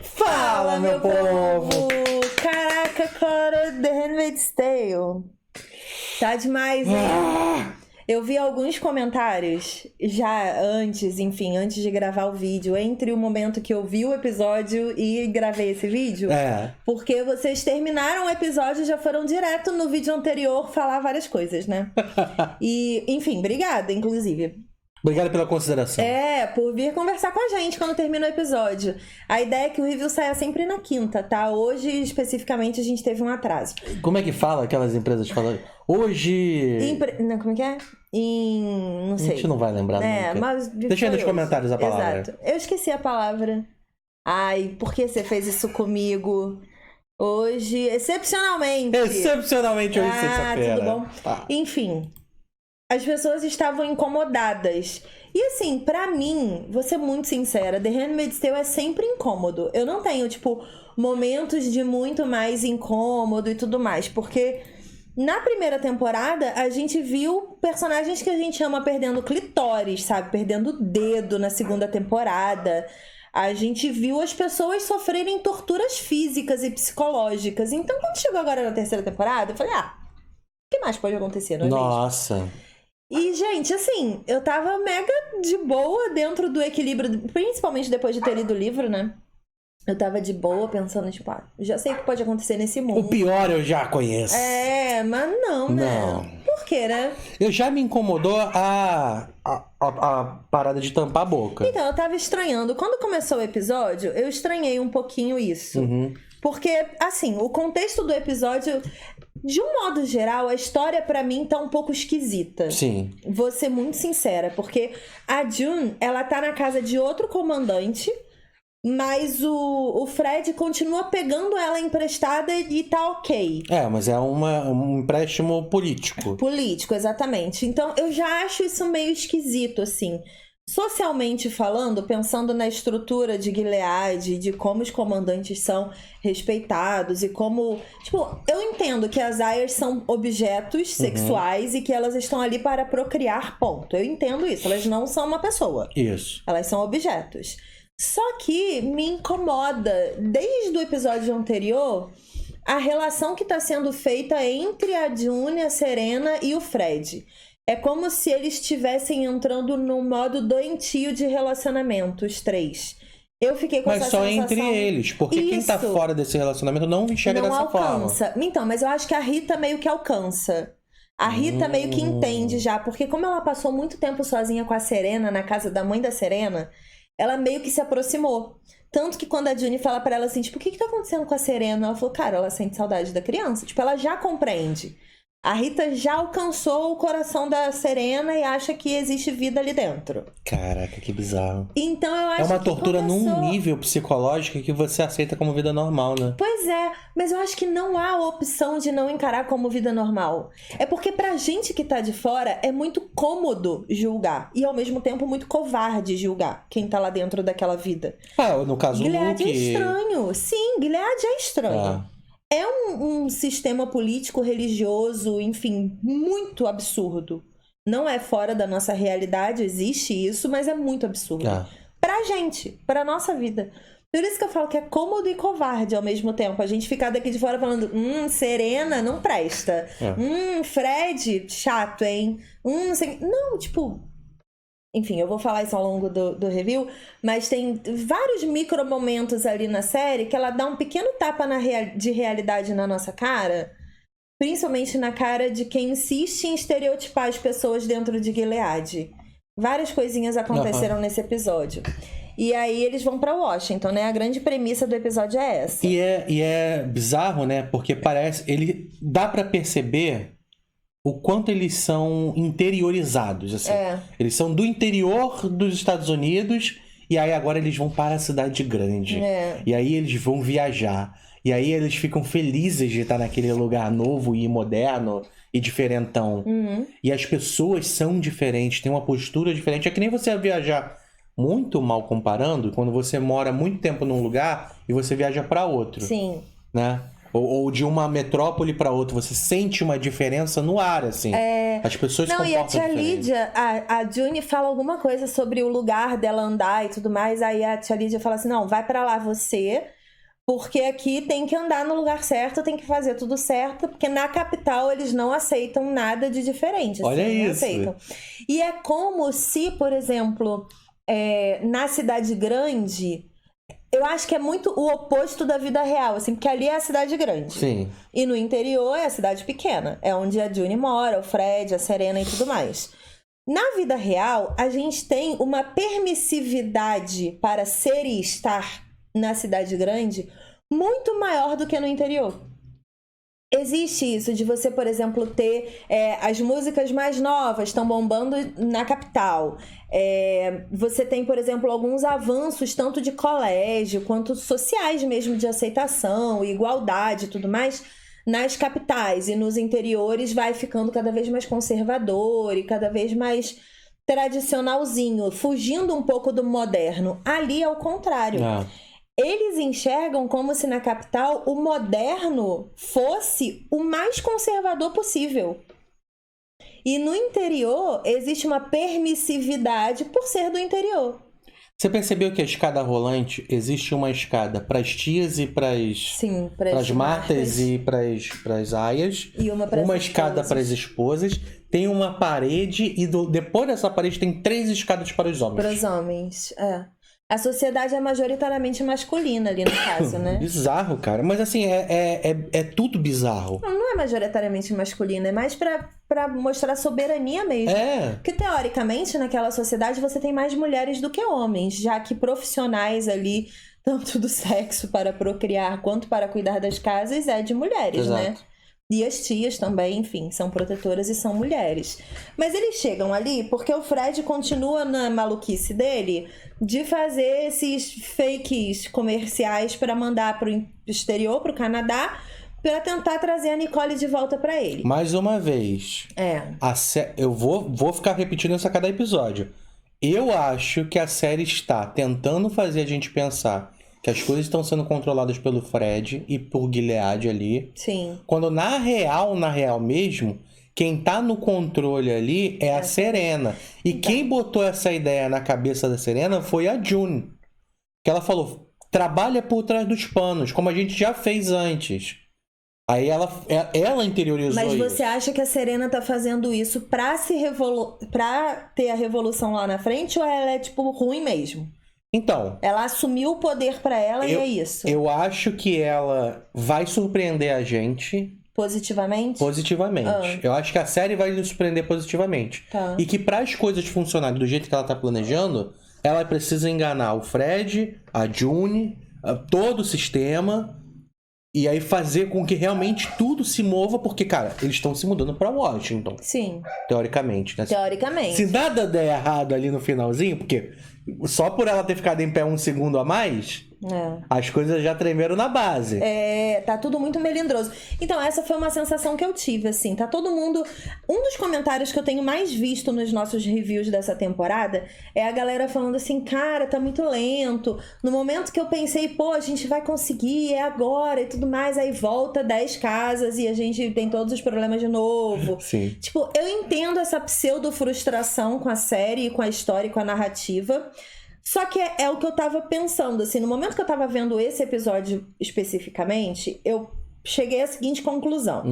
Fala, meu povo! Caraca, cara, The Handmaid's Tale. Tá demais, hein? Eu vi alguns comentários já antes, enfim, antes de gravar o vídeo, entre o momento que eu vi o episódio e gravei esse vídeo. Porque vocês terminaram o episódio e já foram direto no vídeo anterior falar várias coisas, né? E, enfim, obrigada, inclusive. Obrigado pela consideração. Por vir conversar com a gente quando termina o episódio. A ideia é que o review saia sempre na quinta, tá? Hoje, especificamente, a gente teve um atraso. Como é que fala aquelas empresas falam? Hoje... Não, como é que é? Não sei. A gente não vai lembrar nunca. Mas deixa aí nos comentários a palavra. Exato. Eu esqueci a palavra. Ai, por que você fez isso comigo? Hoje, excepcionalmente. Excepcionalmente hoje, sexta-feira. Tudo bom? Tá. Enfim... As pessoas estavam incomodadas. E assim, pra mim, vou ser muito sincera, The Handmaid's Tale é sempre incômodo. Eu não tenho, momentos de muito mais incômodo e tudo mais. Porque na primeira temporada, a gente viu personagens que a gente ama perdendo clitóris, sabe? Perdendo o dedo na segunda temporada. A gente viu as pessoas sofrerem torturas físicas e psicológicas. Então, quando chegou agora na terceira temporada, eu falei, o que mais pode acontecer, não é mesmo? Nossa... E, gente, assim, eu tava mega de boa dentro do equilíbrio, principalmente depois de ter lido o livro, né? Eu tava de boa pensando, já sei o que pode acontecer nesse mundo. O pior eu já conheço. Mas não, né? Não. Por quê, né? Eu já me incomodou a parada de tampar a boca. Então, eu tava estranhando. Quando começou o episódio, eu estranhei um pouquinho isso. Porque, assim, o contexto do episódio... De um modo geral, a história pra mim tá um pouco esquisita. Sim. Vou ser muito sincera, porque a June, ela tá na casa de outro comandante, mas o Fred continua pegando ela emprestada e tá ok. Mas é um empréstimo político. Político, exatamente. Então, eu já acho isso meio esquisito, assim. Socialmente falando, pensando na estrutura de Gilead, de como os comandantes são respeitados e como... eu entendo que as Ayers são objetos sexuais e que elas estão ali para procriar, ponto. Eu entendo isso, elas não são uma pessoa. Isso. Elas são objetos. Só que me incomoda, desde o episódio anterior, a relação que está sendo feita entre a June, a Serena e o Fred. É como se eles estivessem entrando num modo doentio de relacionamento, os três. Eu fiquei com essa sensação... Mas só entre eles, porque quem tá fora desse relacionamento não enxerga dessa forma. Então, mas eu acho que a Rita meio que alcança. A Rita meio que entende já, porque como ela passou muito tempo sozinha com a Serena, na casa da mãe da Serena, ela meio que se aproximou. Tanto que quando a June fala pra ela assim, o que tá acontecendo com a Serena? Ela falou, cara, ela sente saudade da criança. Ela já compreende. A Rita já alcançou o coração da Serena e acha que existe vida ali dentro. Caraca, que bizarro. Então eu acho que é uma tortura num nível psicológico que você aceita como vida normal, né? Pois é, mas eu acho que não há opção de não encarar como vida normal. É porque pra gente que tá de fora é muito cômodo julgar e ao mesmo tempo muito covarde julgar quem tá lá dentro daquela vida. No caso do Gilead Luke... é estranho. Sim, Gilead é estranho. É um sistema político, religioso, enfim, muito absurdo. Não é fora da nossa realidade, existe isso, mas é muito absurdo. Pra gente, pra nossa vida. Por isso que eu falo que é cômodo e covarde ao mesmo tempo. A gente ficar daqui de fora falando, Serena, não presta. Fred, chato, hein? Não, Enfim, eu vou falar isso ao longo do review, mas tem vários micro momentos ali na série que ela dá um pequeno tapa de realidade na nossa cara, principalmente na cara de quem insiste em estereotipar as pessoas dentro de Gilead. Várias coisinhas aconteceram nesse episódio. E aí eles vão pra Washington, né? A grande premissa do episódio é essa. E é bizarro, né? Porque dá pra perceber o quanto eles são interiorizados, assim. Eles são do interior dos Estados Unidos e aí agora eles vão para a cidade grande. E aí eles vão viajar. E aí eles ficam felizes de estar naquele lugar novo e moderno e diferentão. E as pessoas são diferentes, têm uma postura diferente. É que nem você viajar, muito mal comparando, quando você mora muito tempo num lugar e você viaja para outro. Sim. Né? Ou de uma metrópole para outra. Você sente uma diferença no ar, assim. As pessoas se comportam diferente. Não, e a tia Lídia, a June fala alguma coisa sobre o lugar dela andar e tudo mais. Aí a tia Lídia fala assim, não, vai pra lá você, porque aqui tem que andar no lugar certo, tem que fazer tudo certo, porque na capital eles não aceitam nada de diferente. Assim, Olha não isso. aceitam. E é como se, por exemplo, na cidade grande... Eu acho que é muito o oposto da vida real, assim, porque ali é a cidade grande. Sim. E no interior é a cidade pequena. É onde a June mora, o Fred, a Serena e tudo mais. Na vida real, a gente tem uma permissividade para ser e estar na cidade grande muito maior do que no interior. Existe isso de você, por exemplo, ter as músicas mais novas estão bombando na capital. Você tem, por exemplo, alguns avanços tanto de colégio quanto sociais mesmo, de aceitação, igualdade e tudo mais nas capitais. E nos interiores vai ficando cada vez mais conservador e cada vez mais tradicionalzinho, fugindo um pouco do moderno. Ali é o contrário. Eles enxergam como se na capital o moderno fosse o mais conservador possível. E no interior existe uma permissividade por ser do interior. Você percebeu que a escada rolante, existe uma escada para as tias e para as martas e para as aias. E uma escada para as esposas. Tem uma parede e depois dessa parede tem 3 escadas para os homens. Para os homens, A sociedade é majoritariamente masculina ali no caso, né? Bizarro, cara. Mas assim, é tudo bizarro. Não é majoritariamente masculina, é mais pra mostrar soberania mesmo. Porque teoricamente, naquela sociedade, você tem mais mulheres do que homens, já que profissionais ali, tanto do sexo para procriar quanto para cuidar das casas, é de mulheres, Exato. né? E as tias também, enfim, são protetoras e são mulheres. Mas eles chegam ali porque o Fred continua na maluquice dele de fazer esses fakes comerciais para mandar pro exterior, pro Canadá, para tentar trazer a Nicole de volta para ele. Mais uma vez. Eu vou ficar repetindo isso a cada episódio. Eu acho que a série está tentando fazer a gente pensar que as coisas estão sendo controladas pelo Fred e por Gilead ali. Sim. Quando na real mesmo, quem tá no controle ali é a Serena. E quem botou essa ideia na cabeça da Serena foi a June. Que ela falou, trabalha por trás dos panos, como a gente já fez antes. Aí ela interiorizou isso. Mas você acha que a Serena tá fazendo isso pra ter a revolução lá na frente, ou ela é, tipo, ruim mesmo? Então... Ela assumiu o poder pra ela e é isso. Eu acho que ela vai surpreender a gente... Positivamente? Positivamente. Eu acho que a série vai nos surpreender positivamente. E que para as coisas funcionarem do jeito que ela tá planejando, ela precisa enganar o Fred, a June, todo o sistema, e aí fazer com que realmente tudo se mova, porque, cara, eles estão se mudando para Washington. Sim. Teoricamente, né? Teoricamente. Se nada der errado ali no finalzinho, porque só por ela ter ficado em pé 1 segundo a mais... As coisas já tremeram na base. Tá tudo muito melindroso. Então, essa foi uma sensação que eu tive, assim. Tá todo mundo... Um dos comentários que eu tenho mais visto nos nossos reviews dessa temporada é a galera falando assim, cara, tá muito lento. No momento que eu pensei, pô, a gente vai conseguir, é agora e tudo mais, aí volta 10 casas e a gente tem todos os problemas de novo. Sim. Tipo, eu entendo essa pseudo-frustração com a série, com a história e com a narrativa. Só que é o que eu tava pensando, assim, no momento que eu tava vendo esse episódio especificamente, eu cheguei à seguinte conclusão.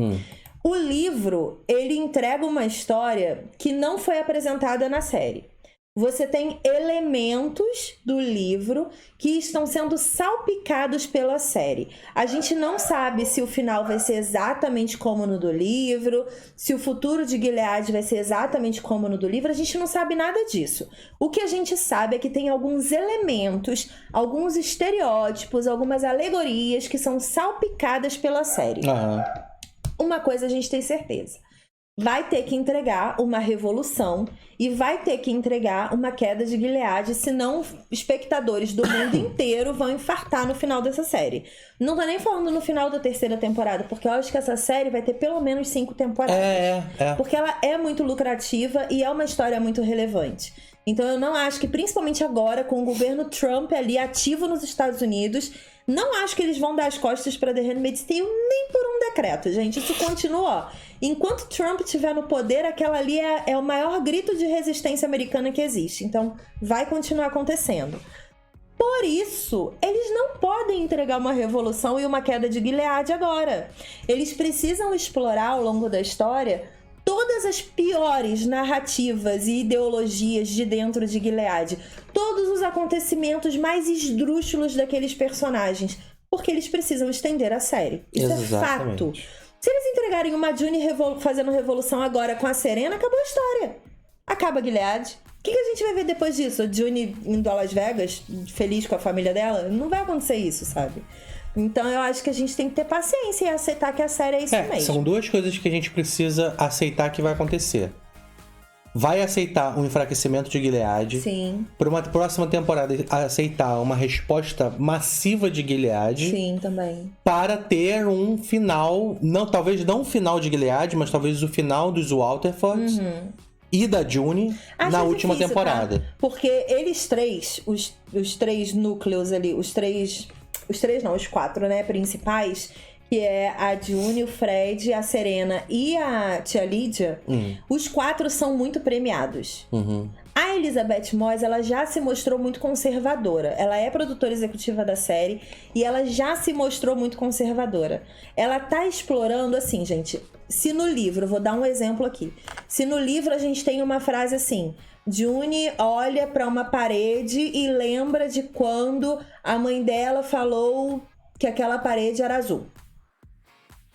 O livro, ele entrega uma história que não foi apresentada na série. Você tem elementos do livro que estão sendo salpicados pela série. A gente não sabe se o final vai ser exatamente como no do livro, se o futuro de Gilead vai ser exatamente como no do livro. A gente não sabe nada disso. O que a gente sabe é que tem alguns elementos, alguns estereótipos, algumas alegorias que são salpicadas pela série. Uma coisa a gente tem certeza. vai ter que entregar uma revolução e vai ter que entregar uma queda de Gilead, senão espectadores do mundo inteiro vão infartar no final dessa série. Não tô nem falando no final da 3ª temporada, porque eu acho que essa série vai ter pelo menos 5 temporadas. Porque ela é muito lucrativa e é uma história muito relevante. Então eu não acho que, principalmente agora, com o governo Trump ali ativo nos Estados Unidos, não acho que eles vão dar as costas pra The Handmaid's Tale nem por um decreto, gente. Isso continua, ó. Enquanto Trump estiver no poder, aquela ali é o maior grito de resistência americana que existe. Então, vai continuar acontecendo. Por isso, eles não podem entregar uma revolução e uma queda de Gilead agora. Eles precisam explorar ao longo da história todas as piores narrativas e ideologias de dentro de Gilead. Todos os acontecimentos mais esdrúxulos daqueles personagens. Porque eles precisam estender a série. Isso Exatamente. é fato. Se eles entregarem uma June fazendo revolução agora com a Serena, acabou a história. Acaba Gilead. O que a gente vai ver depois disso? A June indo a Las Vegas, feliz com a família dela? Não vai acontecer isso, sabe? Então eu acho que a gente tem que ter paciência e aceitar que a série é isso mesmo. São duas coisas que a gente precisa aceitar que vai acontecer. Vai aceitar um enfraquecimento de Gilead. Sim. Por uma próxima temporada, aceitar uma resposta massiva de Gilead. Sim, também. Para ter um final, talvez não o final de Gilead, mas talvez o final dos Waterford e da June na última temporada. Tá? Porque eles três, os 3 núcleos ali, os quatro, né, principais, que é a June, o Fred, a Serena e a tia Lídia, os 4 são muito premiados. A Elizabeth Moss, ela já se mostrou muito conservadora. Ela é produtora executiva da série e ela já se mostrou muito conservadora. Ela tá explorando, assim, gente, se no livro, vou dar um exemplo aqui. Se no livro a gente tem uma frase assim: June olha pra uma parede e lembra de quando a mãe dela falou que aquela parede era azul.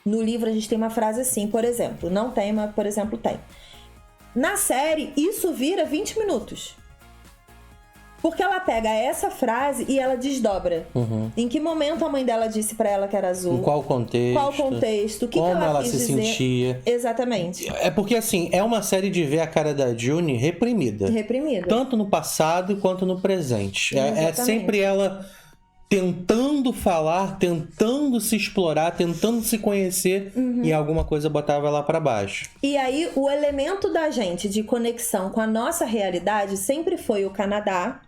No livro a gente tem uma frase assim, por exemplo. Não tem, mas por exemplo tem. Na série, isso vira 20 minutos. Porque ela pega essa frase e ela desdobra. Em que momento a mãe dela disse pra ela que era azul? Em qual contexto? Qual contexto? O que como que ela quis se dizer? Sentia. Exatamente. É porque, assim, é uma série de ver a cara da June reprimida. Reprimida. Tanto no passado quanto no presente. É sempre ela tentando falar, tentando se explorar, tentando se conhecer e alguma coisa botava lá pra baixo. E aí, o elemento da gente de conexão com a nossa realidade sempre foi o Canadá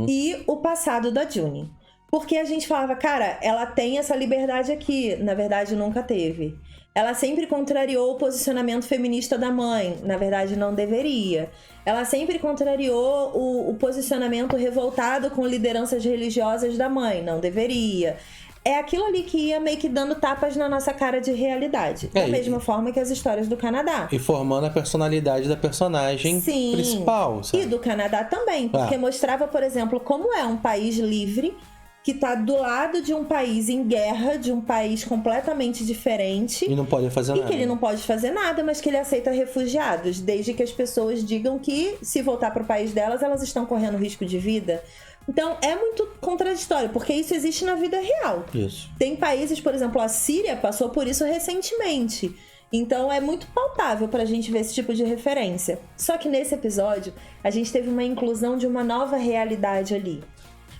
e o passado da June. Porque a gente falava, cara, ela tem essa liberdade aqui. Na verdade, nunca teve. Ela sempre contrariou o posicionamento feminista da mãe. Na verdade, não deveria. Ela sempre contrariou o posicionamento revoltado com lideranças religiosas da mãe. Não deveria. É aquilo ali que ia meio que dando tapas na nossa cara de realidade. Da mesma forma que as histórias do Canadá. E formando a personalidade da personagem principal. Sabe? E do Canadá também. Porque mostrava, por exemplo, como é um país livre que tá do lado de um país em guerra, de um país completamente diferente. E não pode fazer nada. E que ele não pode fazer nada, mas que ele aceita refugiados, desde que as pessoas digam que, se voltar pro país delas, elas estão correndo risco de vida. Então, é muito contraditório, porque isso existe na vida real. Isso. Tem países, por exemplo, a Síria passou por isso recentemente. Então, é muito palpável pra gente ver esse tipo de referência. Só que nesse episódio, a gente teve uma inclusão de uma nova realidade ali.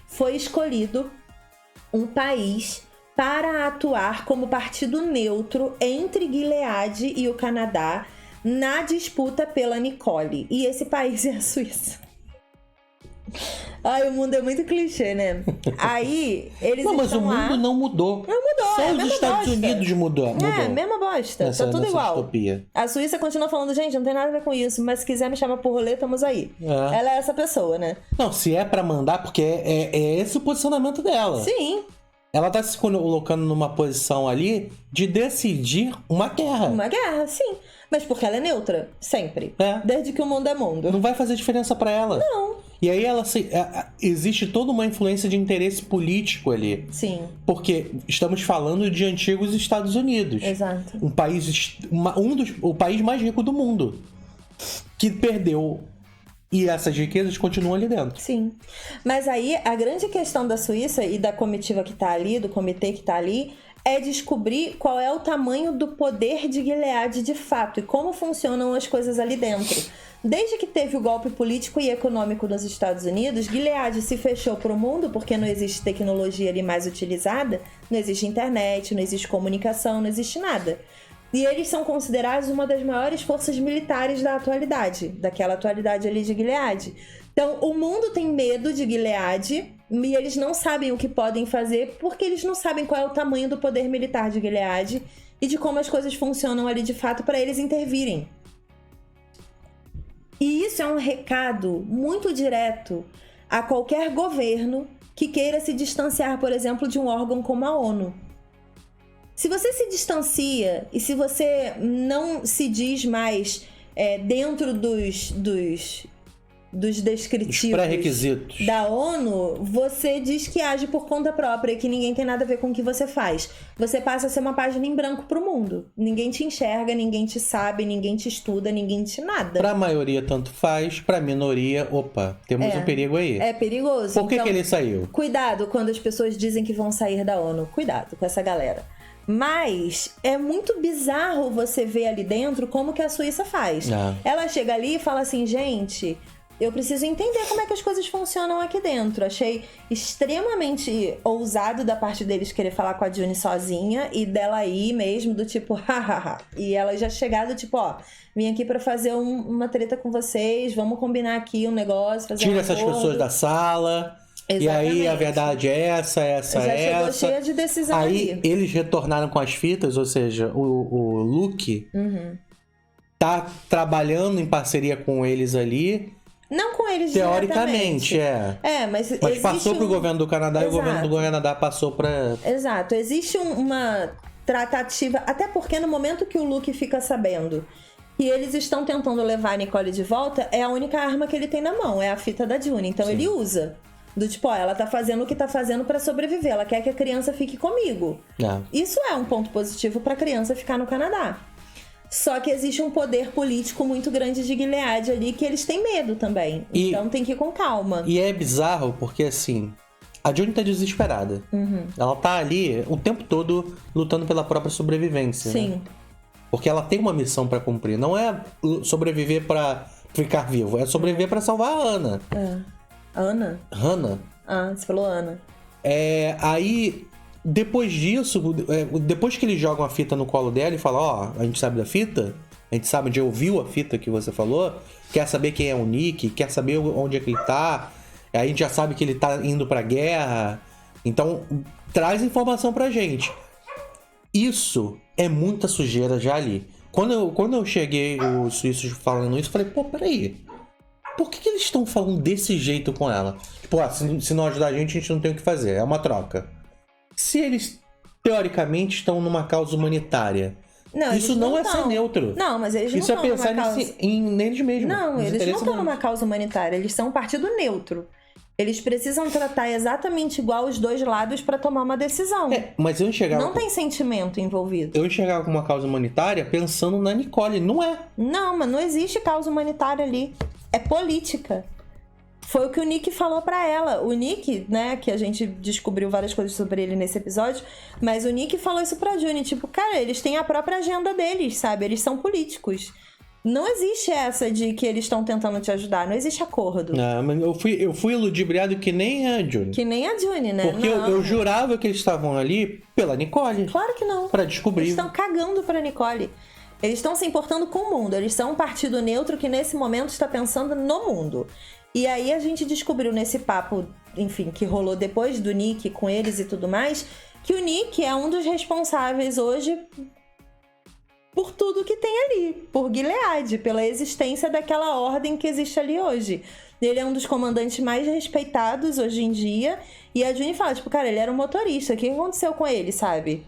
Foi escolhido um país para atuar como partido neutro entre Gilead e o Canadá na disputa pela Nicole. E esse país é a Suíça. Ai, o mundo é muito clichê, né? Aí, eles mas o mundo não mudou. Não mudou, Só os Estados Unidos mudou. É, mesma bosta. Tá tudo igual. Distopia. A Suíça continua falando, gente, não tem nada a ver com isso, mas se quiser me chamar por rolê, estamos aí. Ela é essa pessoa, né? Não, se é pra mandar, porque é esse o posicionamento dela. Sim. Ela tá se colocando numa posição ali de decidir uma guerra. Uma guerra, sim. Mas porque ela é neutra, sempre. Desde que o mundo é mundo. Não vai fazer diferença pra ela. Não. E aí existe toda uma influência de interesse político ali. Sim. Porque estamos falando de antigos Estados Unidos. Exato. Um país, o país mais rico do mundo. Que perdeu. E essas riquezas continuam ali dentro. Sim. Mas aí, a grande questão da Suíça e da comitiva que tá ali, do comitê que tá ali, é descobrir qual é o tamanho do poder de Gilead de fato e como funcionam as coisas ali dentro. Desde que teve o golpe político e econômico nos Estados Unidos, Gilead se fechou para o mundo porque não existe tecnologia ali mais utilizada, não existe internet, não existe comunicação, não existe nada. E eles são considerados uma das maiores forças militares da atualidade, daquela atualidade ali de Gilead. Então, o mundo tem medo de Gilead e eles não sabem o que podem fazer porque eles não sabem qual é o tamanho do poder militar de Gilead e de como as coisas funcionam ali de fato para eles intervirem. E isso é um recado muito direto a qualquer governo que queira se distanciar, por exemplo, de um órgão como a ONU. Se você se distancia e se você não se diz mais dentro dos descritivos pré-requisitos da ONU, você diz que age por conta própria e que ninguém tem nada a ver com o que você faz. Você passa a ser uma página em branco pro mundo. Ninguém te enxerga, ninguém te sabe, ninguém te estuda, ninguém te nada. Pra maioria tanto faz, pra minoria, opa, temos um perigo aí. É perigoso. Por que ele saiu? Cuidado quando as pessoas dizem que vão sair da ONU. Cuidado com essa galera. Mas é muito bizarro você ver ali dentro como que a Suíça faz. Ela chega ali e fala assim, gente, eu preciso entender como é que as coisas funcionam aqui dentro. Achei extremamente ousado da parte deles querer falar com a June sozinha e dela aí mesmo do tipo, hahaha. E ela já chegar do tipo, ó, vim aqui pra fazer uma treta com vocês, vamos combinar aqui um negócio, fazer Tira essas pessoas da sala. Exatamente. E aí a verdade é essa. Já chegou cheia de decisão aí ali. Eles retornaram com as fitas, ou seja, o Luke tá trabalhando em parceria com eles ali. Não com eles teoricamente, mas passou pro governo do Canadá. Exato. E o governo do Canadá passou pra... Exato, existe uma tratativa, até porque no momento que o Luke fica sabendo que eles estão tentando levar a Nicole de volta, é a única arma que ele tem na mão, é a fita da June, então ele usa. Do tipo, ó, ela tá fazendo o que tá fazendo pra sobreviver, ela quer que a criança fique comigo. Isso é um ponto positivo pra criança ficar no Canadá. Só que existe um poder político muito grande de Gilead ali que eles têm medo também. Então tem que ir com calma. E é bizarro porque, assim, a June tá desesperada. Ela tá ali o tempo todo lutando pela própria sobrevivência. Sim. Né? Porque ela tem uma missão pra cumprir. Não é sobreviver pra ficar vivo, é sobreviver pra salvar a Ana. Ana? Hannah. Você falou Ana. Aí, depois disso, depois que eles jogam a fita no colo dela e falam, ó, a gente sabe da fita, a gente sabe onde ouviu a fita que você falou, quer saber quem é o Nick, quer saber onde é que ele tá, aí a gente já sabe que ele tá indo pra guerra, então traz informação pra gente. Isso é muita sujeira já ali. Quando eu cheguei, os suíços falando isso, eu falei, pô, peraí. Por que eles estão falando desse jeito com ela? Tipo, se não ajudar a gente não tem o que fazer. É uma troca. Se eles, teoricamente, estão numa causa humanitária, isso não é ser neutro. Não, mas eles não estão numa causa... Isso é pensar neles mesmos. Não, eles não estão numa causa humanitária. Eles são um partido neutro. Eles precisam tratar exatamente igual os dois lados pra tomar uma decisão. Mas eu enxergava... Não tem sentimento envolvido. Eu enxergava como uma causa humanitária pensando na Nicole. Não é. Não, mas não existe causa humanitária ali. É política. Foi o que o Nick falou pra ela. O Nick, né, que a gente descobriu várias coisas sobre ele nesse episódio, mas o Nick falou isso pra June, tipo, cara, eles têm a própria agenda deles, sabe? Eles são políticos. Não existe essa de que eles estão tentando te ajudar, não existe acordo. Não, mas eu fui ludibriado que nem a June. Que nem a June, né? Porque eu jurava que eles estavam ali pela Nicole. Claro que não. Pra descobrir. Eles estão cagando pra Nicole. Eles estão se importando com o mundo. Eles são um partido neutro que nesse momento está pensando no mundo. E aí a gente descobriu nesse papo, enfim, que rolou depois do Nick com eles e tudo mais, que o Nick é um dos responsáveis hoje por tudo que tem ali, por Gilead, pela existência daquela ordem que existe ali hoje. Ele é um dos comandantes mais respeitados hoje em dia. E a June fala, tipo, cara, ele era um motorista. O que aconteceu com ele, sabe?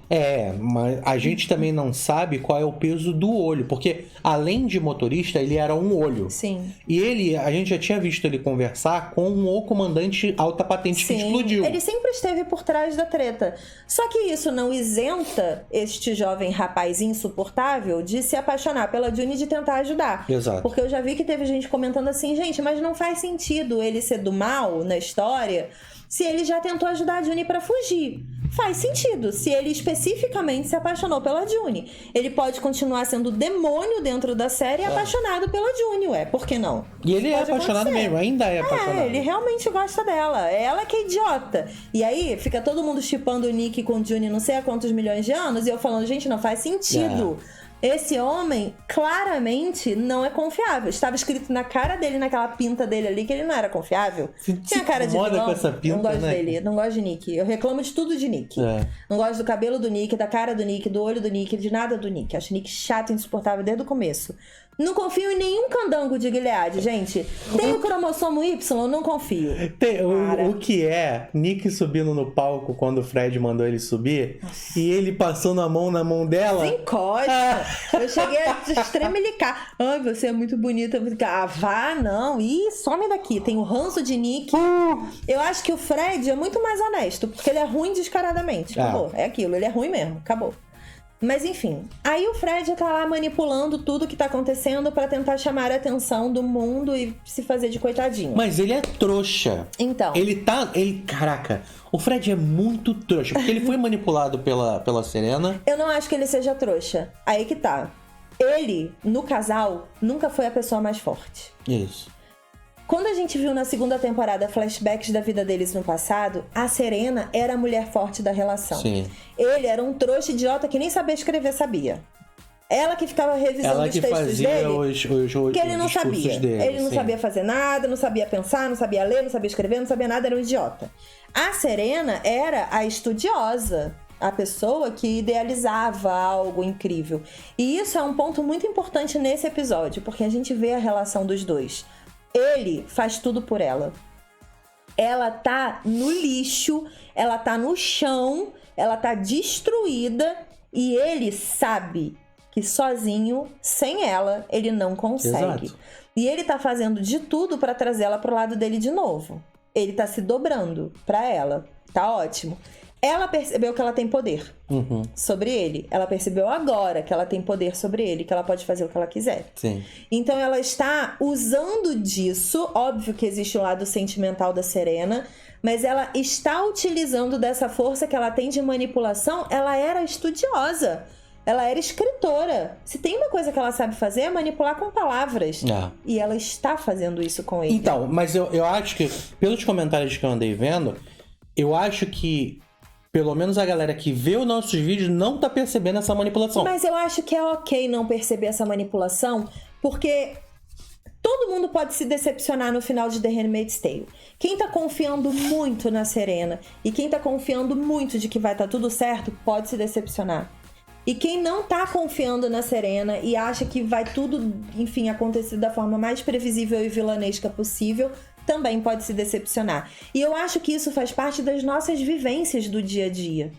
Mas a gente também não sabe qual é o peso do olho. Porque, além de motorista, ele era um olho. Sim. E a gente já tinha visto ele conversar com o comandante alta patente que explodiu. Ele sempre esteve por trás da treta. Só que isso não isenta este jovem rapaz insuportável de se apaixonar pela June e de tentar ajudar. Exato. Porque eu já vi que teve gente comentando assim, gente, mas não faz sentido ele ser do mal na história se ele já tentou ajudar a Juni pra fugir. Faz sentido, se ele especificamente se apaixonou pela Juni. Ele pode continuar sendo demônio dentro da série apaixonado pela Juni, por que não? E ele é apaixonado mesmo, ainda é apaixonado. Ele realmente gosta dela. Ela que é idiota. E aí, fica todo mundo shippando o Nick com o Juni não sei há quantos milhões de anos, e eu falando, gente, não faz sentido. Esse homem claramente não é confiável. Estava escrito na cara dele, naquela pinta dele ali, que ele não era confiável. Tinha cara de vilão. Com essa pinta, não gosto né? dele, não gosto de Nick. Eu reclamo de tudo de Nick. Não gosto do cabelo do Nick, da cara do Nick, do olho do Nick, de nada do Nick. Acho Nick chato e insuportável desde o começo. Não confio em nenhum candango de Gilead, gente. Tem o cromossomo Y, não confio. O que é Nick subindo no palco quando o Fred mandou ele subir e ele passando a mão na mão dela. Sem encosta. Eu cheguei a estremelicar. Ai, você é muito bonita. Vá, não. Ih, some daqui. Tem o ranço de Nick. Eu acho que o Fred é muito mais honesto, porque ele é ruim descaradamente. Acabou. É aquilo, ele é ruim mesmo. Acabou. Mas enfim, aí o Fred tá lá manipulando tudo que tá acontecendo pra tentar chamar a atenção do mundo e se fazer de coitadinho. Mas ele é trouxa. Então. Caraca, o Fred é muito trouxa, porque ele foi manipulado pela Serena. Eu não acho que ele seja trouxa. Aí que tá. Ele, no casal, nunca foi a pessoa mais forte. Isso. Quando a gente viu na segunda temporada flashbacks da vida deles no passado, a Serena era a mulher forte da relação. Sim. Ele era um trouxa idiota que nem sabia escrever, sabia. Ela que ficava revisando os textos dele, que ele não sabia. Dele, ele não sabia fazer nada, não sabia pensar, não sabia ler, não sabia escrever, não sabia nada, era um idiota. A Serena era a estudiosa, a pessoa que idealizava algo incrível. E isso é um ponto muito importante nesse episódio, porque a gente vê a relação dos dois. Ele faz tudo por ela. Ela tá no lixo, ela tá no chão, ela tá destruída e ele sabe que sozinho, sem ela, ele não consegue. Exato. E ele tá fazendo de tudo pra trazer ela pro lado dele de novo. Ele tá se dobrando pra ela. Tá ótimo. Ela percebeu que ela tem poder sobre ele. Ela percebeu agora que ela tem poder sobre ele, que ela pode fazer o que ela quiser. Sim. Então ela está usando disso. Óbvio que existe o lado sentimental da Serena, mas ela está utilizando dessa força que ela tem de manipulação. Ela era estudiosa. Ela era escritora. Se tem uma coisa que ela sabe fazer é manipular com palavras. E ela está fazendo isso com ele. Então, mas eu acho que, pelos comentários que eu andei vendo, eu acho que pelo menos a galera que vê os nossos vídeos não tá percebendo essa manipulação. Mas eu acho que é ok não perceber essa manipulação, porque todo mundo pode se decepcionar no final de The Handmaid's Tale. Quem tá confiando muito na Serena e quem tá confiando muito de que vai estar tudo certo, pode se decepcionar. E quem não tá confiando na Serena e acha que vai tudo, enfim, acontecer da forma mais previsível e vilanesca possível, também pode se decepcionar. E eu acho que isso faz parte das nossas vivências do dia a dia.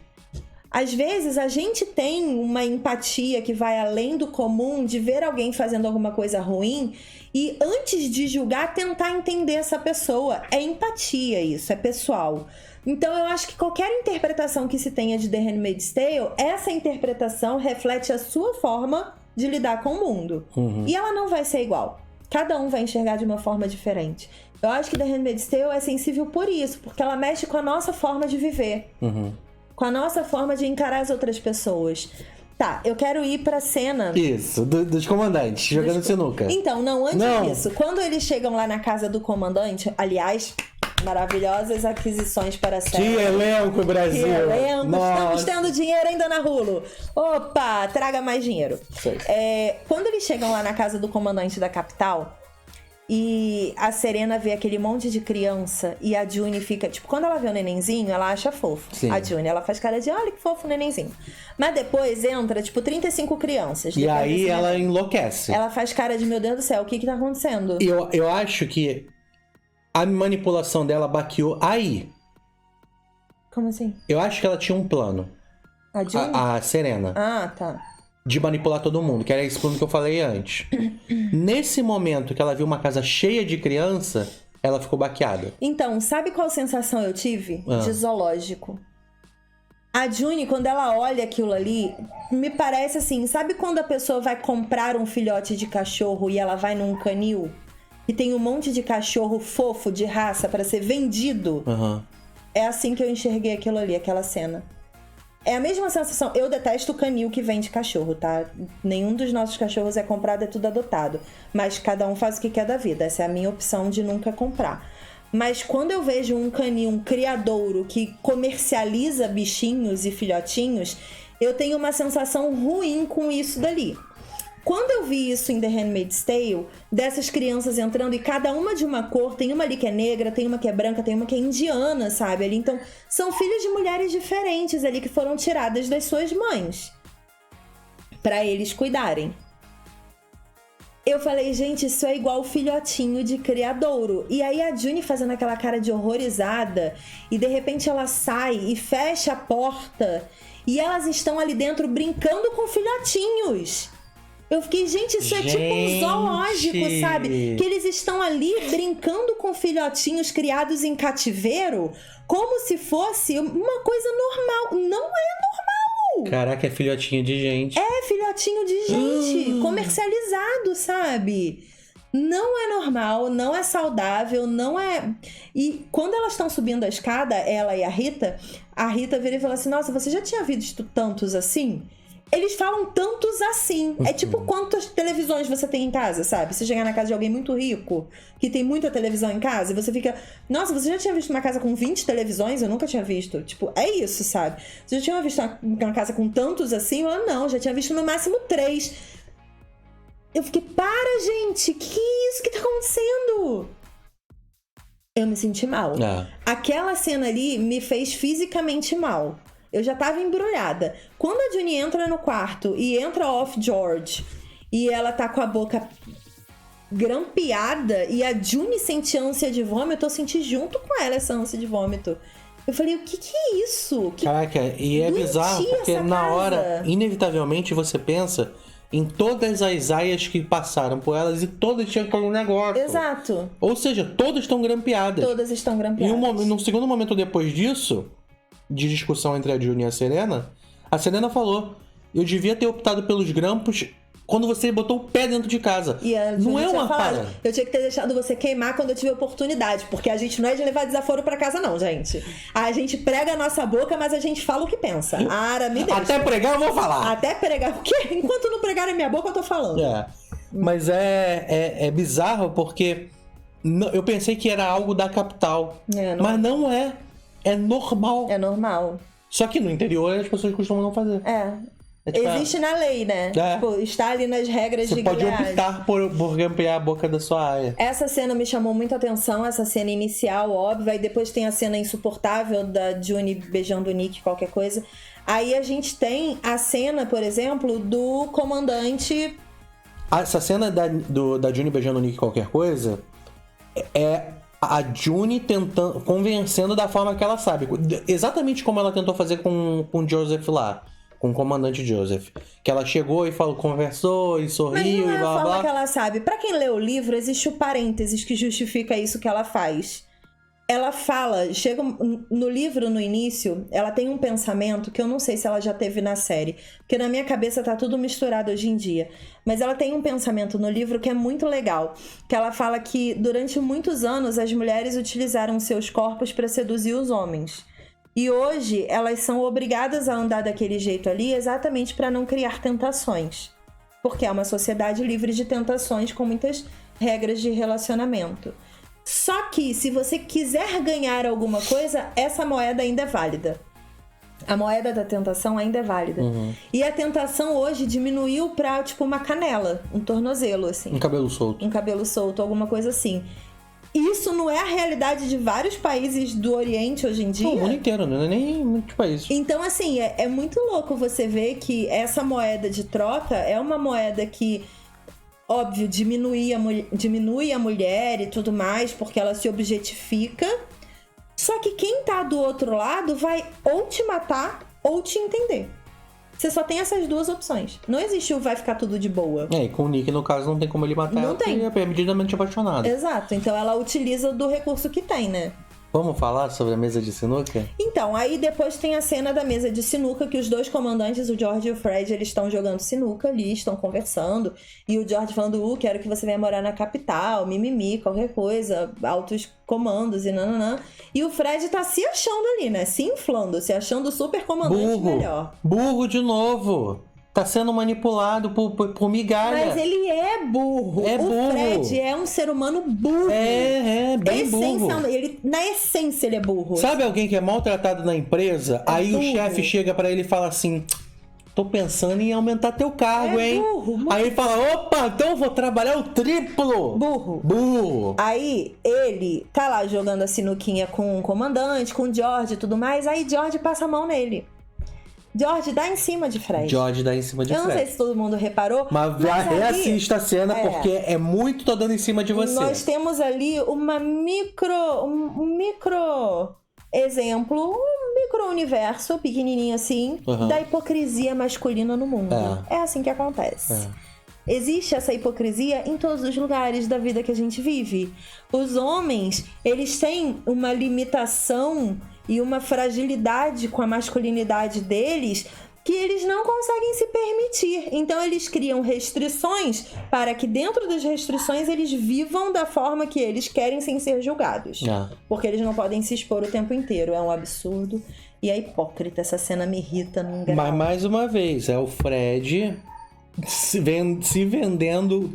Às vezes a gente tem uma empatia que vai além do comum de ver alguém fazendo alguma coisa ruim e antes de julgar tentar entender essa pessoa. É empatia isso, é pessoal. Então eu acho que qualquer interpretação que se tenha de The Handmaid's Tale, essa interpretação reflete a sua forma de lidar com o mundo. E ela não vai ser igual. Cada um vai enxergar de uma forma diferente. Eu acho que The Handmaid's Tale é sensível por isso, porque ela mexe com a nossa forma de viver. Com a nossa forma de encarar as outras pessoas. Tá, eu quero ir pra cena... Isso, dos comandantes, jogando sinuca. Então, antes disso. Quando eles chegam lá na casa do comandante, aliás, maravilhosas aquisições para a série. Que elenco, Brasil! Que elenco! Estamos tendo dinheiro ainda na Hulu. Opa, traga mais dinheiro. Quando eles chegam lá na casa do comandante da capital... E a Serena vê aquele monte de criança e a Juni fica... Tipo, quando ela vê o nenenzinho, ela acha fofo. Sim. A Juni, ela faz cara de, olha que fofo o nenenzinho. Mas depois entra, tipo, 35 crianças. E aí ela enlouquece. Ela faz cara de, meu Deus do céu, o que tá acontecendo? Eu acho que a manipulação dela baqueou aí. Como assim? Eu acho que ela tinha um plano. A Juni? A Serena. Ah, tá. De manipular todo mundo, que era esse plano que eu falei antes. Nesse momento que ela viu uma casa cheia de criança, ela ficou baqueada. Então, sabe qual sensação eu tive? De zoológico. A Juni, quando ela olha aquilo ali, me parece assim, sabe quando a pessoa vai comprar um filhote de cachorro e ela vai num canil? que tem um monte de cachorro fofo de raça pra ser vendido. É assim que eu enxerguei aquilo ali, aquela cena. É a mesma sensação. Eu detesto canil que vende cachorro, tá? Nenhum dos nossos cachorros é comprado, é tudo adotado. Mas cada um faz o que quer da vida. Essa é a minha opção de nunca comprar. Mas quando eu vejo um canil, um criadouro que comercializa bichinhos e filhotinhos, eu tenho uma sensação ruim com isso dali. Quando eu vi isso em The Handmaid's Tale, dessas crianças entrando e cada uma de uma cor, tem uma ali que é negra, tem uma que é branca, tem uma que é indiana, sabe? Ali, então, são filhos de mulheres diferentes ali que foram tiradas das suas mães pra eles cuidarem. Eu falei, gente, isso é igual o filhotinho de criadouro. E aí a June fazendo aquela cara de horrorizada e de repente ela sai e fecha a porta e elas estão ali dentro brincando com filhotinhos. Eu fiquei, gente, isso é tipo um zoológico, sabe? Que eles estão ali brincando com filhotinhos criados em cativeiro como se fosse uma coisa normal. Não é normal! Caraca, é filhotinho de gente. É filhotinho de gente, comercializado, sabe? Não é normal, não é saudável, não é... E quando elas estão subindo a escada, ela e a Rita vira e fala assim, nossa, você já tinha visto tantos assim? Eles falam tantos assim. É tipo quantas televisões você tem em casa, sabe? Você chegar na casa de alguém muito rico, que tem muita televisão em casa, e você fica... Nossa, você já tinha visto uma casa com 20 televisões? Eu nunca tinha visto. Tipo, é isso, sabe? Você já tinha visto uma casa com tantos assim? Eu não, já tinha visto no máximo 3. Eu fiquei, para, gente! Que isso que tá acontecendo? Eu me senti mal. Aquela cena ali me fez fisicamente mal. Eu já tava embrulhada. Quando a June entra no quarto e entra off George e ela tá com a boca grampeada e a June sente ânsia de vômito, eu senti junto com ela essa ânsia de vômito. Eu falei, o que é isso? Caraca, e é bizarro porque na hora, inevitavelmente, você pensa em todas as aias que passaram por elas e todas tinham um negócio. Exato. Ou seja, todas estão grampeadas. Todas estão grampeadas. E num segundo momento depois disso, de discussão entre a June e a Serena falou, eu devia ter optado pelos grampos quando você botou o pé dentro de casa. E a June não é uma falado, eu tinha que ter deixado você queimar quando eu tive oportunidade, porque a gente não é de levar desaforo pra casa não, gente. A gente prega a nossa boca, mas a gente fala o que pensa. Ara, me deixa. Até pregar eu vou falar. Até pregar, porque enquanto não pregar na minha boca eu tô falando. Mas é bizarro porque eu pensei que era algo da capital, mas não é. É normal. É normal. Só que no interior as pessoas costumam não fazer. Tipo, existe na lei, né? Tipo, está ali nas regras de Você pode Gilead. optar por grampear a boca da sua aia. Essa cena me chamou muito a atenção, essa cena inicial, óbvio. Aí depois tem a cena insuportável da June beijando o Nick, qualquer coisa. Aí a gente tem a cena, por exemplo, do comandante... Essa cena da June beijando o Nick, qualquer coisa, é a June tentando, convencendo da forma que ela sabe. Exatamente como ela tentou fazer com o Joseph lá. Com o comandante Joseph. Que ela chegou e falou, conversou e sorriu e blá blá. Mas não é a forma que ela sabe. Pra quem lê o livro, existe o parênteses que justifica isso que ela faz. Ela fala, chega no livro, no início, ela tem um pensamento que eu não sei se ela já teve na série, porque na minha cabeça tá tudo misturado hoje em dia. Mas ela tem um pensamento no livro que é muito legal, que ela fala que durante muitos anos as mulheres utilizaram seus corpos para seduzir os homens. E hoje elas são obrigadas a andar daquele jeito ali exatamente para não criar tentações. Porque é uma sociedade livre de tentações com muitas regras de relacionamento. Só que se você quiser ganhar alguma coisa, essa moeda ainda é válida. A moeda da tentação ainda é válida. E a tentação hoje diminuiu pra, tipo, uma canela, um tornozelo, assim. Um cabelo solto. Um cabelo solto, alguma coisa assim. Isso não é a realidade de vários países do Oriente hoje em dia? O mundo inteiro, não é nem muitos países. Então, assim, é muito louco você ver que essa moeda de troca é uma moeda que, óbvio, diminui a mulher e tudo mais, porque ela se objetifica. Só que quem tá do outro lado vai ou te matar ou te entender. Você só tem essas duas opções. Não existe o vai ficar tudo de boa. E com o Nick, no caso, não tem como ele matar. Não tem. Ele é perdidamente apaixonado. Exato. Então ela utiliza do recurso que tem, né? Vamos falar sobre a mesa de sinuca? Então, aí depois tem a cena da mesa de sinuca, que os dois comandantes, o George e o Fred, eles estão jogando sinuca ali, estão conversando, e o George falando, quero que você venha morar na capital, mimimi, qualquer coisa, altos comandos e nananã. E o Fred tá se achando ali, né? Se inflando, se achando super comandante melhor. Burro de novo. Tá sendo manipulado por migalha. Mas ele é burro. O Fred é um ser humano burro. Bem burro. Na essência, ele é burro. Sabe alguém que é maltratado na empresa? Aí burro. O chefe chega pra ele e fala assim... Tô pensando em aumentar teu cargo, hein? Burro. Aí ele fala, opa, então eu vou trabalhar o triplo. Burro. Aí ele tá lá jogando a sinuquinha com o comandante, com o George e tudo mais. Aí George passa a mão nele. George dá em cima de Fred. Eu não sei se todo mundo reparou. Mas reassista a cena porque é muito tô dando em cima de você. Nós temos ali um micro exemplo, um micro universo pequenininho assim, da hipocrisia masculina no mundo. É assim que acontece. Existe essa hipocrisia em todos os lugares da vida que a gente vive. Os homens, eles têm uma limitação e uma fragilidade com a masculinidade deles que eles não conseguem se permitir. Então eles criam restrições para que dentro das restrições eles vivam da forma que eles querem sem ser julgados. Porque eles não podem se expor o tempo inteiro. É um absurdo e é hipócrita. Essa cena me irrita num grau. Mas mais uma vez, é o Fred... Se vendendo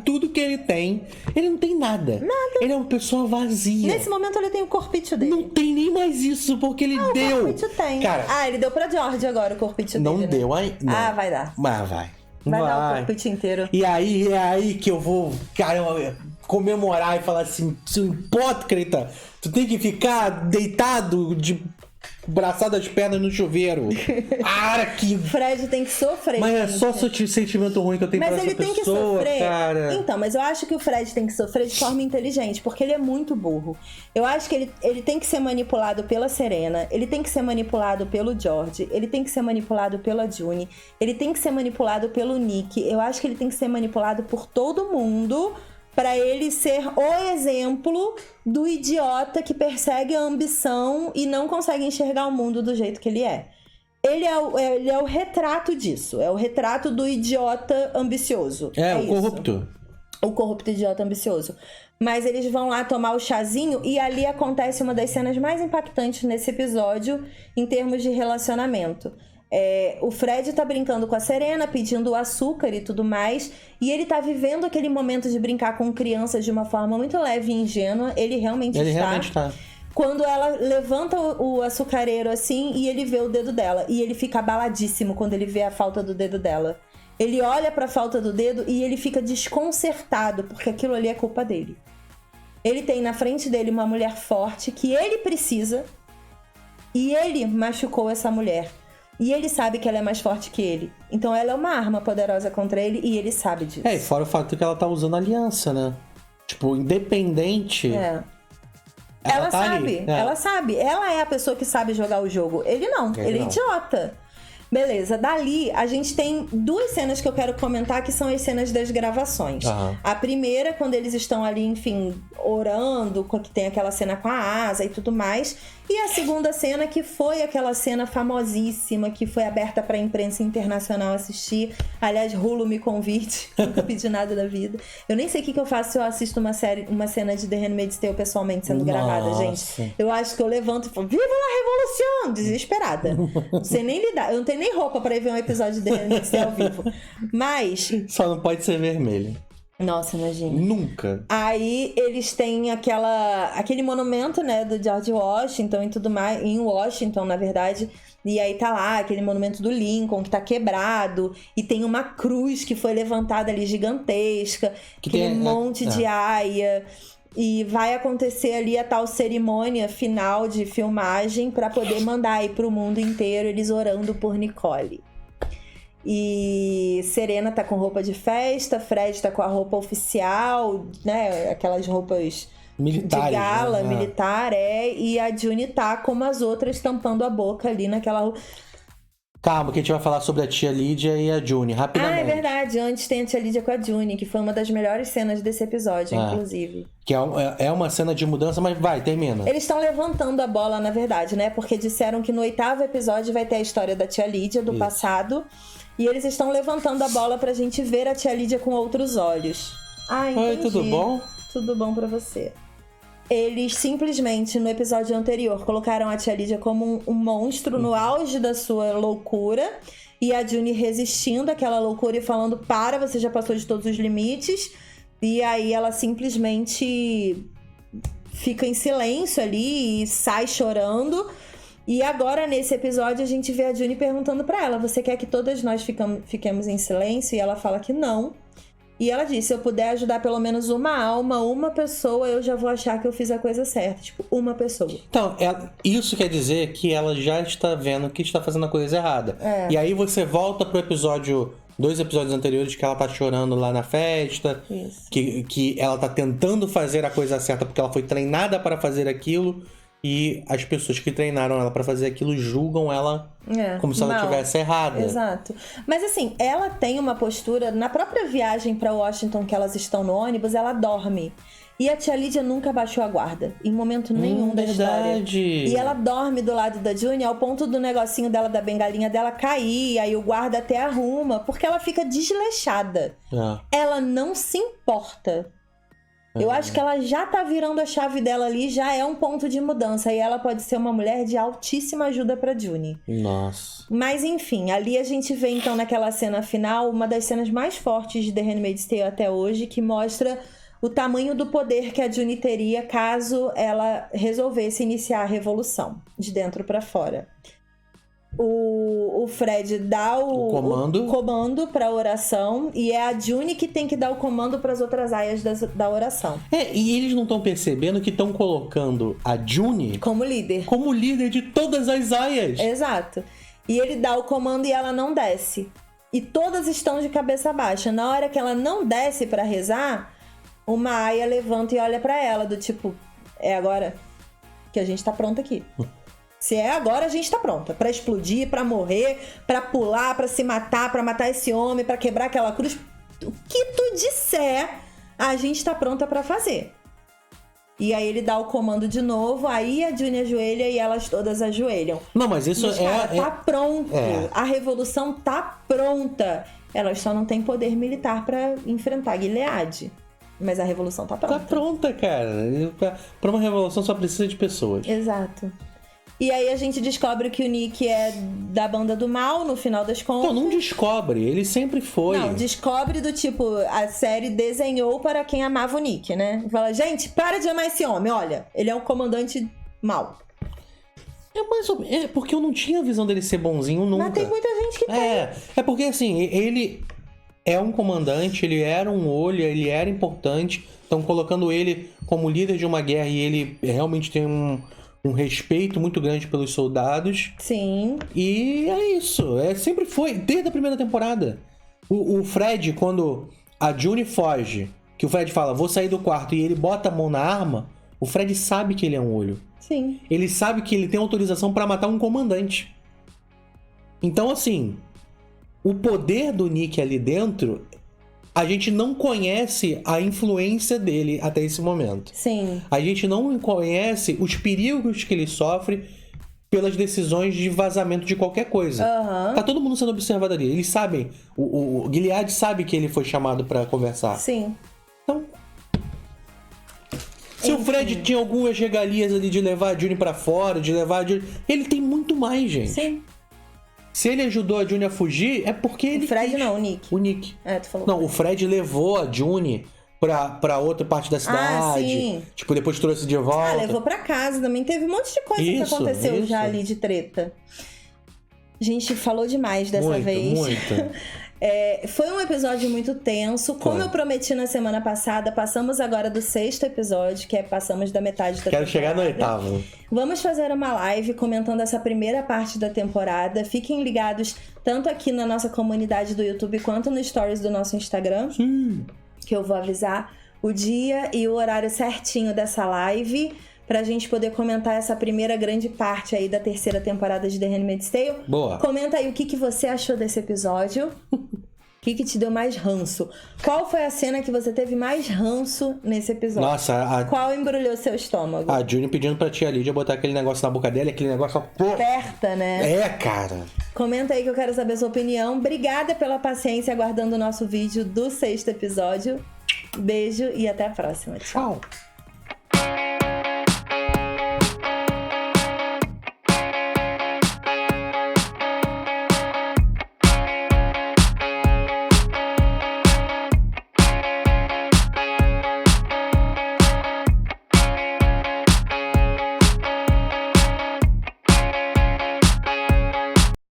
tudo que ele tem. Ele não tem nada. Ele é uma pessoa vazia. Nesse momento ele tem o corpício dele. Não tem nem mais isso, porque ele deu. O corpício tem. Cara, ele deu pra George agora o corpício dele. Não deu, aí. Não. Vai dar. Mas vai. Vai dar o corpício inteiro. E aí é aí que eu vou, cara, comemorar e falar assim: seu hipócrita, tu tem que ficar deitado de braçado as pernas no chuveiro. Que... Fred tem que sofrer. Mas é só sentimento ruim que eu tenho pra essa pessoa, cara. Mas ele tem que sofrer. Então, mas eu acho que o Fred tem que sofrer de forma inteligente, porque ele é muito burro. Eu acho que ele tem que ser manipulado pela Serena, ele tem que ser manipulado pelo George, ele tem que ser manipulado pela June, ele tem que ser manipulado pelo Nick. Eu acho que ele tem que ser manipulado por todo mundo para ele ser o exemplo do idiota que persegue a ambição e não consegue enxergar o mundo do jeito que ele é. Ele é o retrato disso. É o retrato do idiota ambicioso. É o corrupto. O corrupto idiota ambicioso. Mas eles vão lá tomar o chazinho e ali acontece uma das cenas mais impactantes nesse episódio em termos de relacionamento. O Fred tá brincando com a Serena, pedindo açúcar e tudo mais, e ele tá vivendo aquele momento de brincar com crianças de uma forma muito leve e ingênua. Ele realmente está. Quando ela levanta o açucareiro assim e ele vê o dedo dela, e ele fica abaladíssimo quando ele vê a falta do dedo dela. Ele olha pra falta do dedo e ele fica desconcertado, porque aquilo ali é culpa dele. Ele tem na frente dele uma mulher forte que ele precisa, e ele machucou essa mulher. E ele sabe que ela é mais forte que ele. Então ela é uma arma poderosa contra ele e ele sabe disso. E fora o fato que ela tá usando aliança, né? Tipo, independente... Ela sabe, ela sabe. Ela é a pessoa que sabe jogar o jogo. Ele não, ele é idiota. Beleza, dali a gente tem duas cenas que eu quero comentar, que são as cenas das gravações. A primeira, quando eles estão ali, enfim, orando, que tem aquela cena com a asa e tudo mais. E a segunda cena, que foi aquela cena famosíssima, que foi aberta pra imprensa internacional assistir. Aliás, Hulu me convide, nunca pedi nada da vida. Eu nem sei o que eu faço se eu assisto uma cena de The Handmaid's Tale pessoalmente sendo gravada, gente. Eu acho que eu levanto e falo, viva a revolução! Desesperada. Não sei nem lidar, eu não tenho nem roupa pra ir ver um episódio de The Handmaid's Tale ao vivo. Mas... só não pode ser vermelho. Nossa, imagina. Nunca. Aí eles têm aquele monumento, né, do George Washington e tudo mais, em Washington, na verdade. E aí tá lá aquele monumento do Lincoln que tá quebrado, e tem uma cruz que foi levantada ali gigantesca, que tem um monte de aia. E vai acontecer ali a tal cerimônia final de filmagem para poder mandar aí pro mundo inteiro eles orando por Nicole. E Serena tá com roupa de festa, Fred tá com a roupa oficial, né? Aquelas roupas militares, de gala, né? Militar, e a June tá como as outras, tampando a boca ali naquela roupa. Calma, que a gente vai falar sobre a tia Lídia e a June, rapidamente. Ah, é verdade. Antes tem a tia Lídia com a June, que foi uma das melhores cenas desse episódio, inclusive. Que é uma cena de mudança, mas termina. Eles estão levantando a bola, na verdade, né? Porque disseram que no 8º episódio vai ter a história da tia Lídia, do passado. E eles estão levantando a bola pra gente ver a tia Lídia com outros olhos. Ah, entendi. Oi, tudo bom? Tudo bom pra você. Eles simplesmente, no episódio anterior, colocaram a tia Lídia como um monstro no auge da sua loucura. E a June resistindo àquela loucura e falando, você já passou de todos os limites. E aí ela simplesmente fica em silêncio ali e sai chorando. E agora, nesse episódio, a gente vê a June perguntando pra ela, você quer que todas nós fiquemos em silêncio? E ela fala que não. E ela diz, se eu puder ajudar pelo menos uma alma, uma pessoa, eu já vou achar que eu fiz a coisa certa. Tipo, uma pessoa. Então, isso quer dizer que ela já está vendo que está fazendo a coisa errada. E aí você volta pro 2 episódios anteriores que ela tá chorando lá na festa. Isso. Que ela tá tentando fazer a coisa certa porque ela foi treinada para fazer aquilo. E as pessoas que treinaram ela pra fazer aquilo julgam ela como se ela estivesse errada. Exato. Mas assim, ela tem uma postura... Na própria viagem pra Washington, que elas estão no ônibus, ela dorme. E a tia Lídia nunca baixou a guarda. Em momento nenhum da história. E ela dorme do lado da June ao ponto do negocinho dela, da bengalinha dela cair. Aí o guarda até arruma. Porque ela fica desleixada. Ela não se importa. Eu acho que ela já tá virando a chave dela ali, já é um ponto de mudança. E ela pode ser uma mulher de altíssima ajuda pra June. Nossa. Mas enfim, ali a gente vê então naquela cena final, uma das cenas mais fortes de The Handmaid's Tale até hoje, que mostra o tamanho do poder que a June teria caso ela resolvesse iniciar a revolução, de dentro pra fora. O Fred dá o comando pra oração e é a June que tem que dar o comando pras outras aias da oração. E eles não estão percebendo que estão colocando a June como líder de todas as aias. Exato. E ele dá o comando e ela não desce. E todas estão de cabeça baixa. Na hora que ela não desce pra rezar, uma aia levanta e olha pra ela, do tipo, é agora que a gente tá pronta aqui. Se é agora, a gente tá pronta pra explodir, pra morrer, pra pular, pra se matar, pra matar esse homem, pra quebrar aquela cruz. O que tu disser, a gente tá pronta pra fazer. E aí ele dá o comando de novo, aí a June ajoelha e elas todas ajoelham. Não, mas isso tá pronto. A revolução tá pronta. Elas só não têm poder militar pra enfrentar Gilead. Mas a revolução tá pronta. Tá pronta, cara. Pra uma revolução só precisa de pessoas. Exato. E aí a gente descobre que o Nick é da banda do mal, no final das contas. Não descobre, ele sempre foi. Não, descobre do tipo, a série desenhou para quem amava o Nick, né? Fala, gente, para de amar esse homem, olha, ele é um comandante mal. É porque eu não tinha a visão dele ser bonzinho nunca. Mas tem muita gente que tem. É porque assim, ele é um comandante, ele era um olho, ele era importante. Estão colocando ele como líder de uma guerra e ele realmente tem um respeito muito grande pelos soldados. Sim. E é isso. Sempre foi, desde a primeira temporada. O Fred, quando a June foge, que o Fred fala, vou sair do quarto, e ele bota a mão na arma, o Fred sabe que ele é um olho. Sim. Ele sabe que ele tem autorização pra matar um comandante. Então, assim, o poder do Nick ali dentro, a gente não conhece a influência dele até esse momento. Sim. A gente não conhece os perigos que ele sofre pelas decisões de vazamento de qualquer coisa. Tá todo mundo sendo observado ali. Eles sabem. O Gilead sabe que ele foi chamado pra conversar. Sim. Então, se o Fred tinha algumas regalias ali de levar a June pra fora, de levar a June... Ele tem muito mais, gente. Sim. Se ele ajudou a June a fugir, é porque ele... O Fred não, o Nick. O Nick. Tu falou. Não, o Fred levou a June pra outra parte da cidade. Sim. Tipo, depois trouxe de volta. Levou pra casa também. Teve um monte de coisa que aconteceu já ali de treta. A gente falou demais dessa vez. Muito. Foi um episódio muito tenso. Como eu prometi na semana passada, passamos agora do 6º episódio, que passamos da metade da temporada. Quero chegar no 8º. Vamos fazer uma live comentando essa primeira parte da temporada. Fiquem ligados tanto aqui na nossa comunidade do YouTube quanto no stories do nosso Instagram. Sim. Que eu vou avisar o dia e o horário certinho dessa live pra gente poder comentar essa primeira grande parte aí da terceira temporada de The Handmaid's Tale. Boa. Comenta aí o que você achou desse episódio. O que te deu mais ranço? Qual foi a cena que você teve mais ranço nesse episódio? Nossa, Qual embrulhou seu estômago? A June pedindo pra tia Lídia botar aquele negócio na boca dela, aquele negócio... Aperta, né? É, cara. Comenta aí que eu quero saber a sua opinião. Obrigada pela paciência aguardando o nosso vídeo do 6º episódio. Beijo e até a próxima. Tchau. Tchau.